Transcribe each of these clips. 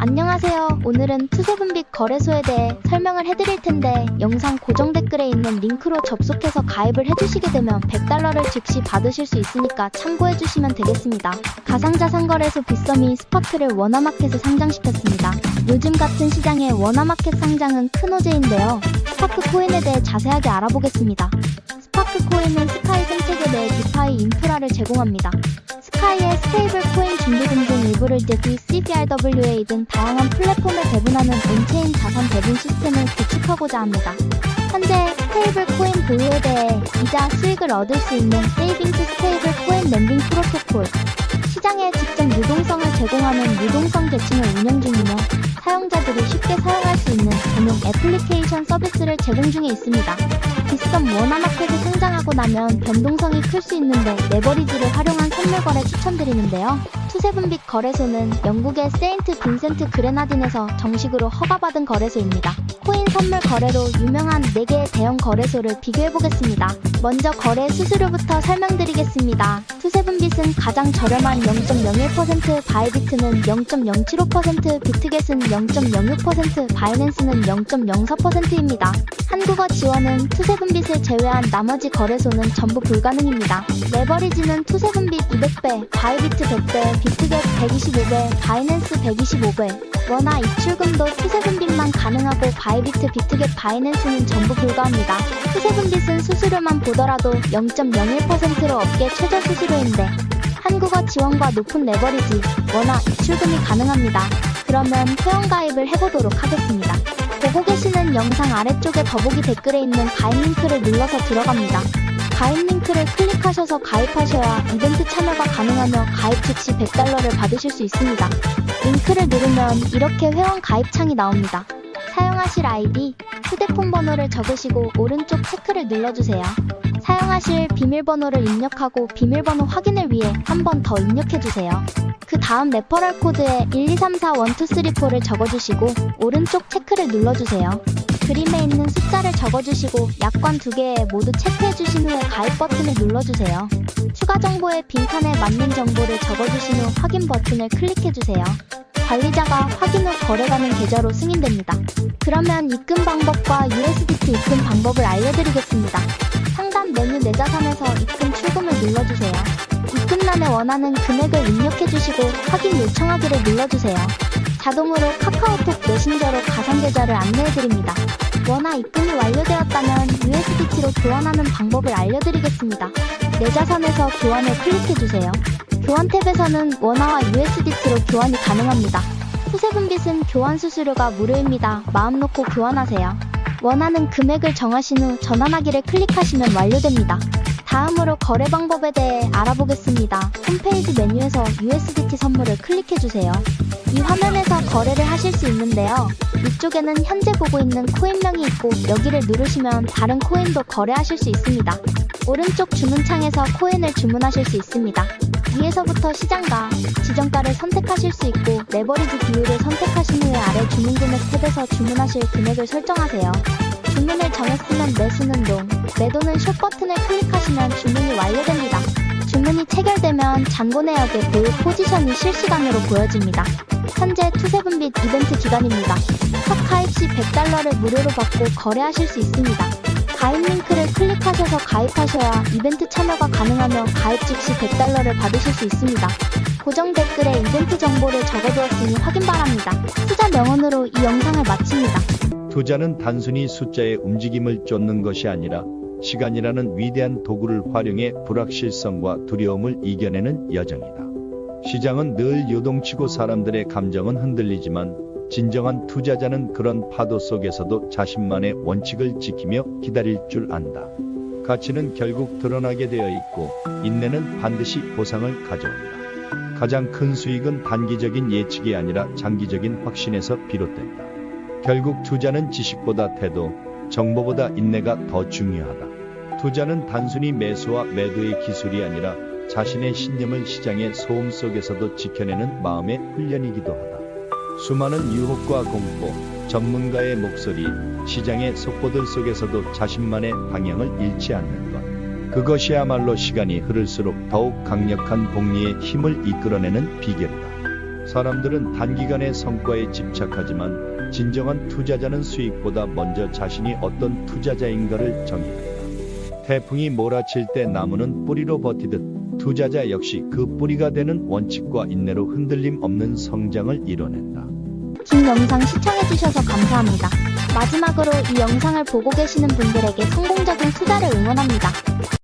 안녕하세요. 오늘은 투세분빛 거래소에 대해 설명을 해드릴 텐데 영상 고정 댓글에 있는 링크로 접속해서 가입을 해주시게 되면 $100를 즉시 받으실 수 있으니까 참고해주시면 되겠습니다. 가상자산 거래소 빗썸이 스파크를 워너마켓에 상장시켰습니다. 요즘 같은 시장에 워너마켓 상장은 큰 호재인데요. 스파크 코인에 대해 자세하게 알아보겠습니다. 스파크 코인은 스카이 생태계 내 디파이 인프라를 제공합니다. 스카이의 스테이블 코인 준비 등 일부를 CBRWA 등 다양한 플랫폼에 배분하는 온체인 자산 배분 시스템을 구축하고자 합니다. 현재 스테이블 코인 보유에 대해 이자 수익을 얻을 수 있는 세이빙스 스테이블 코인 랜딩 프로토콜, 시장에 직접 유동성을 제공하는 유동성 계층을 운영 중이며 사용자들이 쉽게 사용할 수 있는 전용 애플리케이션 서비스를 제공 중에 있습니다. 빗썸 워너마켓에 상장하고 나면 변동성이 클 수 있는데 레버리지를 활용한 선물 거래 추천드리는데요. 투세분빛 거래소는 영국의 세인트 빈센트 그레나딘에서 정식으로 허가받은 거래소입니다. 코인 선물 거래로 유명한 4개의 대형 거래소를 비교해보겠습니다. 먼저 거래 수수료부터 설명드리겠습니다. 투세분빛은 가장 저렴한 0.01%, 바이비트는 0.075%, 비트겟은 0.06%, 바이낸스는 0.04%입니다. 한국어 지원은 투세분빛을 제외한 나머지 거래소는 전부 불가능입니다. 레버리지는 투세분빛 200배, 바이비트 100배, 비트겟 125배, 바이낸스 125배, 원화 입출금도 투세분빛만 가능하고 바이비트, 비트겟, 바이낸스는 전부 불가합니다. 투세분빛은 수수료만 보더라도 0.01%로 업계 최저 수수료인데 한국어 지원과 높은 레버리지, 원화 입출금이 가능합니다. 그러면 회원가입을 해보도록 하겠습니다. 보고 계시는 영상 아래쪽에 더보기 댓글에 있는 가입 링크를 눌러서 들어갑니다. 가입 링크를 클릭하셔서 가입하셔야 이벤트 참여가 가능하며 가입 즉시 $100를 받으실 수 있습니다. 링크를 누르면 이렇게 회원 가입 창이 나옵니다. 사용하실 아이디, 휴대폰 번호를 적으시고 오른쪽 체크를 눌러주세요. 사용하실 비밀번호를 입력하고 비밀번호 확인을 위해 한 번 더 입력해주세요. 그 다음 레퍼럴 코드에 123412344를 적어주시고 오른쪽 체크를 눌러주세요. 그림에 있는 숫자를 적어주시고 약관 2개에 모두 체크해주신 후에 가입 버튼을 눌러주세요. 추가 정보에 빈칸에 맞는 정보를 적어주신 후 확인 버튼을 클릭해주세요. 관리자가 확인 후 거래가능 계좌로 승인됩니다. 그러면 입금 방법과 USDT 입금 방법을 알려드리겠습니다. 상단 메뉴 내 자산에서 입금 출금을 눌러주세요. 입금란에 원하는 금액을 입력해주시고 확인 요청하기를 눌러주세요. 자동으로 카카오톡 메신저로 가상계좌를 안내해드립니다. 원화 입금이 완료되었다면 USDT로 교환하는 방법을 알려드리겠습니다. 내 자산에서 교환을 클릭해주세요. 교환 탭에서는 원화와 USDT로 교환이 가능합니다. 투세분빛은 교환 수수료가 무료입니다. 마음 놓고 교환하세요. 원하는 금액을 정하신 후 전환하기를 클릭하시면 완료됩니다. 다음으로 거래 방법에 대해 알아보겠습니다. 홈페이지 메뉴에서 USDT 선물을 클릭해주세요. 이 화면에서 거래를 하실 수 있는데요. 위쪽에는 현재 보고 있는 코인명이 있고 여기를 누르시면 다른 코인도 거래하실 수 있습니다. 오른쪽 주문창에서 코인을 주문하실 수 있습니다. 위에서부터 시장가, 지정가를 선택하실 수 있고 레버리지 비율을 선택하신 후에 아래 주문금액 탭에서 주문하실 금액을 설정하세요. 주문을 정했으면 매수는 롱, 매도는 숏 버튼을 클릭하시면 주문이 완료됩니다. 주문이 체결되면 잔고 내역의 보유 포지션이 실시간으로 보여집니다. 현재 투세분빛 이벤트 기간입니다. 첫 가입 시 $100를 무료로 받고 거래하실 수 있습니다. 가입 링크를 클릭하셔서 가입하셔야 이벤트 참여가 가능하며 가입 즉시 $100를 받으실 수 있습니다. 고정 댓글에 이벤트 정보를 적어두었으니 확인 바랍니다. 투자 명언으로 이 영상을 마칩니다. 투자는 단순히 숫자의 움직임을 쫓는 것이 아니라 시간이라는 위대한 도구를 활용해 불확실성과 두려움을 이겨내는 여정이다. 시장은 늘 요동치고 사람들의 감정은 흔들리지만 진정한 투자자는 그런 파도 속에서도 자신만의 원칙을 지키며 기다릴 줄 안다. 가치는 결국 드러나게 되어 있고 인내는 반드시 보상을 가져온다. 가장 큰 수익은 단기적인 예측이 아니라 장기적인 확신에서 비롯된다. 결국 투자는 지식보다 태도, 정보보다 인내가 더 중요하다. 투자는 단순히 매수와 매도의 기술이 아니라 자신의 신념을 시장의 소음 속에서도 지켜내는 마음의 훈련이기도 하다. 수많은 유혹과 공포, 전문가의 목소리, 시장의 속보들 속에서도 자신만의 방향을 잃지 않는 것. 그것이야말로 시간이 흐를수록 더욱 강력한 복리의 힘을 이끌어내는 비결이다. 사람들은 단기간의 성과에 집착하지만 진정한 투자자는 수익보다 먼저 자신이 어떤 투자자인가를 정의한다. 태풍이 몰아칠 때 나무는 뿌리로 버티듯 투자자 역시 그 뿌리가 되는 원칙과 인내로 흔들림 없는 성장을 이뤄낸다. 긴 영상 시청해주셔서 감사합니다. 마지막으로 이 영상을 보고 계시는 분들에게 성공적인 투자를 응원합니다.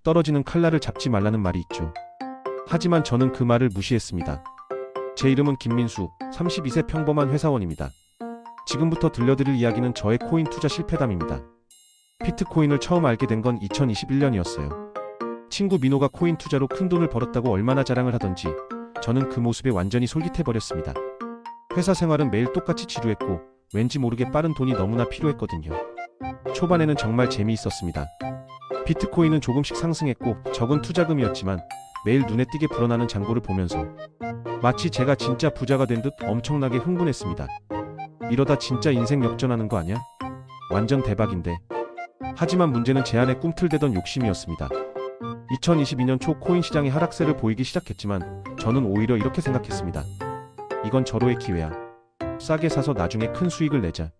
떨어지는 칼날을 잡지 말라는 말이 있죠. 하지만 저는 그 말을 무시했습니다. 제 이름은 김민수, 32세 평범한 회사원입니다. 지금부터 들려드릴 이야기는 저의 코인 투자 실패담입니다. 비트코인을 처음 알게 된 건 2021년이었어요. 친구 민호가 코인 투자로 큰 돈을 벌었다고 얼마나 자랑을 하던지 저는 그 모습에 완전히 솔깃해버렸습니다. 회사 생활은 매일 똑같이 지루했고 왠지 모르게 빠른 돈이 너무나 필요했거든요. 초반에는 정말 재미있었습니다. 비트코인은 조금씩 상승했고 적은 투자금이었지만 매일 눈에 띄게 불어나는 잔고를 보면서 마치 제가 진짜 부자가 된 듯 엄청나게 흥분했습니다. 이러다 진짜 인생 역전하는 거 아냐? 완전 대박인데. 하지만 문제는 제 안에 꿈틀대던 욕심이었습니다. 2022년 초 코인 시장이 하락세를 보이기 시작했지만 저는 오히려 이렇게 생각했습니다. 이건 절호의 기회야. 싸게 사서 나중에 큰 수익을 내자.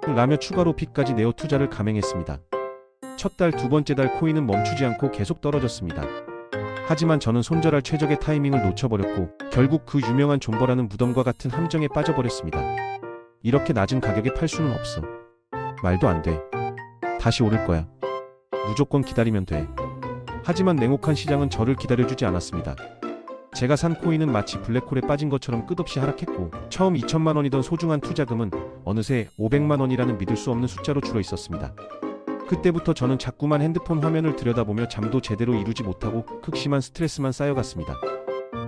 라며 추가로 빚까지 내어 투자를 감행했습니다. 첫 달, 두 번째 달 코인은 멈추지 않고 계속 떨어졌습니다. 하지만 저는 손절할 최적의 타이밍을 놓쳐버렸고 결국 그 유명한 존버라는 무덤과 같은 함정에 빠져버렸습니다. 이렇게 낮은 가격에 팔 수는 없어. 말도 안 돼. 다시 오를 거야. 무조건 기다리면 돼. 하지만 냉혹한 시장은 저를 기다려주지 않았습니다. 제가 산 코인은 마치 블랙홀에 빠진 것처럼 끝없이 하락했고 처음 2천만 원이던 소중한 투자금은 어느새 500만 원이라는 믿을 수 없는 숫자로 줄어 있었습니다. 그때부터 저는 자꾸만 핸드폰 화면을 들여다보며 잠도 제대로 이루지 못하고 극심한 스트레스만 쌓여갔습니다.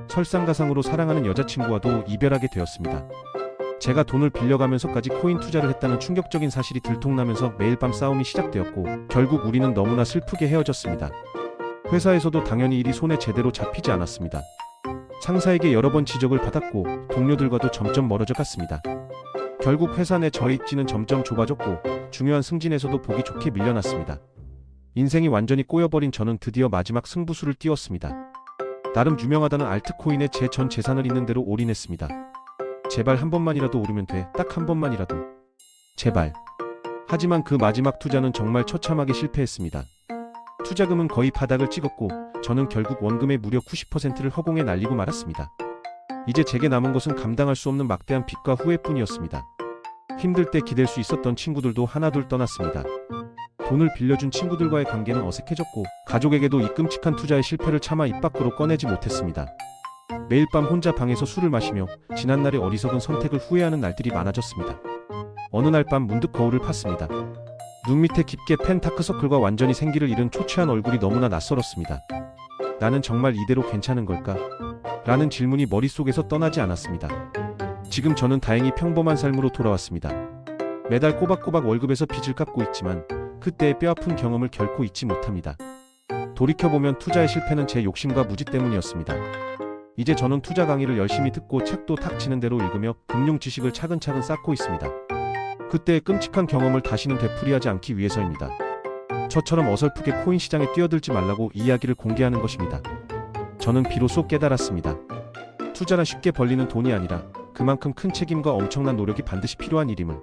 설상가상으로 사랑하는 여자친구와도 이별하게 되었습니다. 제가 돈을 빌려가면서까지 코인 투자를 했다는 충격적인 사실이 들통나면서 매일 밤 싸움이 시작되었고 결국 우리는 너무나 슬프게 헤어졌습니다. 회사에서도 당연히 일이 손에 제대로 잡히지 않았습니다. 상사에게 여러 번 지적을 받았고 동료들과도 점점 멀어져 갔습니다. 결국 회사 내 저의 입지는 점점 좁아졌고 중요한 승진에서도 보기 좋게 밀려났습니다. 인생이 완전히 꼬여버린 저는 드디어 마지막 승부수를 띄웠습니다. 나름 유명하다는 알트코인에 제 전 재산을 있는 대로 올인했습니다. 제발 한 번만이라도 오르면 돼. 딱 한 번만이라도. 제발. 하지만 그 마지막 투자는 정말 처참하게 실패했습니다. 투자금은 거의 바닥을 찍었고 저는 결국 원금의 무려 90%를 허공에 날리고 말았습니다. 이제 제게 남은 것은 감당할 수 없는 막대한 빚과 후회뿐이었습니다. 힘들 때 기댈 수 있었던 친구들도 하나둘 떠났습니다. 돈을 빌려준 친구들과의 관계는 어색해졌고 가족에게도 이 끔찍한 투자의 실패를 차마 입 밖으로 꺼내지 못했습니다. 매일 밤 혼자 방에서 술을 마시며 지난날의 어리석은 선택을 후회하는 날들이 많아졌습니다. 어느 날 밤 문득 거울을 팠습니다. 눈 밑에 깊게 팬 다크서클과 완전히 생기를 잃은 초췌한 얼굴이 너무나 낯설었습니다. 나는 정말 이대로 괜찮은 걸까? 라는 질문이 머릿속에서 떠나지 않았습니다. 지금 저는 다행히 평범한 삶으로 돌아왔습니다. 매달 꼬박꼬박 월급에서 빚을 갚고 있지만 그때의 뼈아픈 경험을 결코 잊지 못합니다. 돌이켜보면 투자의 실패는 제 욕심과 무지 때문이었습니다. 이제 저는 투자 강의를 열심히 듣고 책도 탁치는 대로 읽으며 금융 지식을 차근차근 쌓고 있습니다. 그때의 끔찍한 경험을 다시는 되풀이하지 않기 위해서입니다. 저처럼 어설프게 코인 시장에 뛰어들지 말라고 이 이야기를 공개하는 것입니다. 저는 비로소 깨달았습니다. 투자란 쉽게 벌리는 돈이 아니라 그만큼 큰 책임과 엄청난 노력이 반드시 필요한 일임을.